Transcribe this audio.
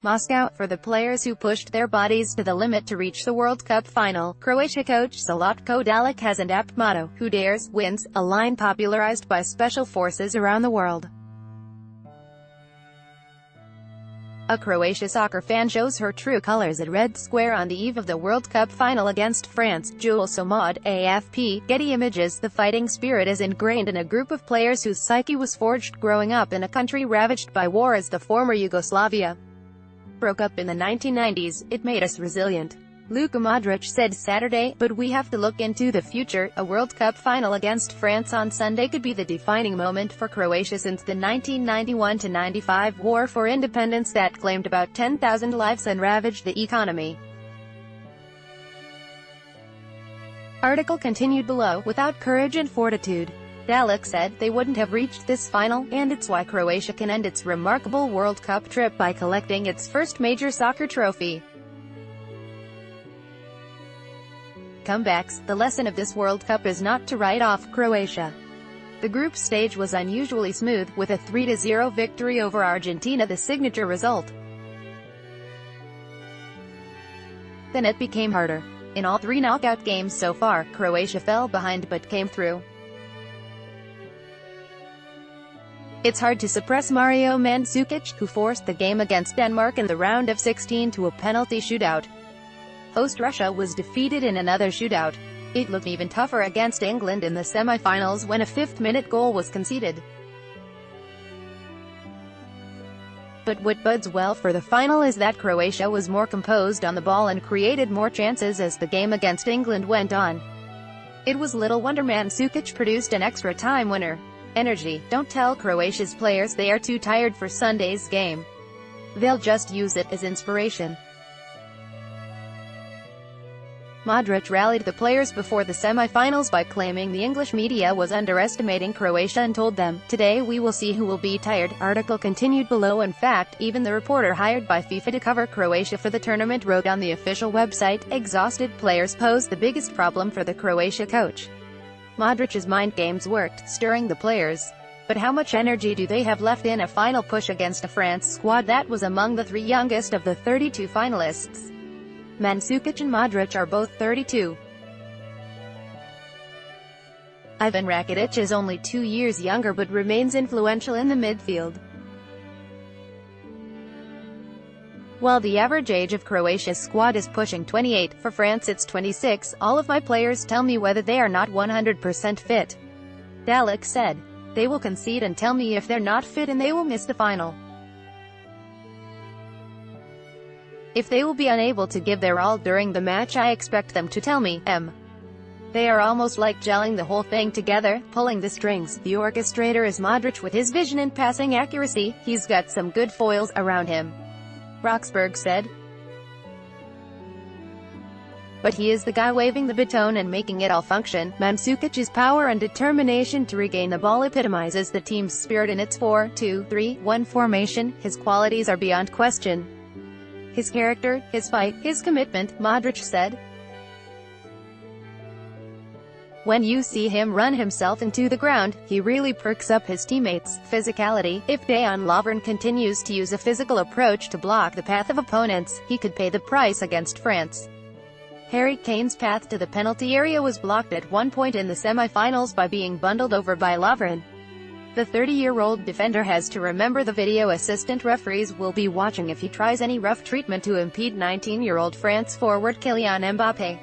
Moscow, for the players who pushed their bodies to the limit to reach the World Cup final. Croatia coach Zlatko Dalic has an apt motto, "Who dares, wins," a line popularized by special forces around the world. A Croatia soccer fan shows her true colors at Red Square on the eve of the World Cup final against France. Jules Somad, AFP, Getty Images. The fighting spirit is ingrained in a group of players whose psyche was forged growing up in a country ravaged by war as the former Yugoslavia broke up in the 1990s. "It made us resilient," Luka Modric said Saturday, "but we have to look into the future." A World Cup final against France on Sunday could be the defining moment for Croatia since the 1991-95 war for independence that claimed about 10,000 lives and ravaged the economy. Article continued below. "Without courage and fortitude," Dalic said, "they wouldn't have reached this final, and it's why Croatia can end its remarkable World Cup trip by collecting its first major soccer trophy." Comebacks. The lesson of this World Cup is not to write off Croatia. The group stage was unusually smooth, with a 3-0 victory over Argentina the signature result. Then it became harder. In all three knockout games so far, Croatia fell behind but came through. It's hard to suppress Mario Mandzukic, who forced the game against Denmark in the round of 16 to a penalty shootout. Host Russia was defeated in another shootout. It looked even tougher against England in the semi-finals when a fifth-minute goal was conceded. But what bodes well for the final is that Croatia was more composed on the ball and created more chances as the game against England went on. It was little wonder Mandzukic produced an extra time winner. Energy. Don't tell Croatia's players they are too tired for Sunday's game. They'll just use it as inspiration. Modric rallied the players before the semi-finals by claiming the English media was underestimating Croatia and told them, "Today we will see who will be tired." Article continued below. In fact, even the reporter hired by FIFA to cover Croatia for the tournament wrote on the official website, "Exhausted players pose the biggest problem for the Croatia coach. Modric's mind games worked, stirring the players. But how much energy do they have left in a final push against a France squad that was among the three youngest of the 32 finalists? Mandzukic and Modric are both 32. Ivan Rakitic is only 2 years younger but remains influential in the midfield. While the average age of Croatia's squad is pushing 28, for France it's 26, all of my players tell me whether they are not 100% fit," Dalic said. "They will concede and tell me if they're not fit and they will miss the final. If they will be unable to give their all during the match, I expect them to tell me. They are almost like gelling the whole thing together, pulling the strings. The orchestrator is Modric with his vision and passing accuracy. He's got some good foils around him," Roxburgh said. "But he is the guy waving the baton and making it all function." Mandzukic's power and determination to regain the ball epitomizes the team's spirit in its 4-2-3-1 formation. His qualities are beyond question. His character, his fight, his commitment, Modric said. "When you see him run himself into the ground, he really perks up his teammates." Physicality. If Dejan Lovren continues to use a physical approach to block the path of opponents, he could pay the price against France. Harry Kane's path to the penalty area was blocked at one point in the semi-finals by being bundled over by Lovren. The 30-year-old defender has to remember the video assistant referees will be watching if he tries any rough treatment to impede 19-year-old France forward Kylian Mbappé.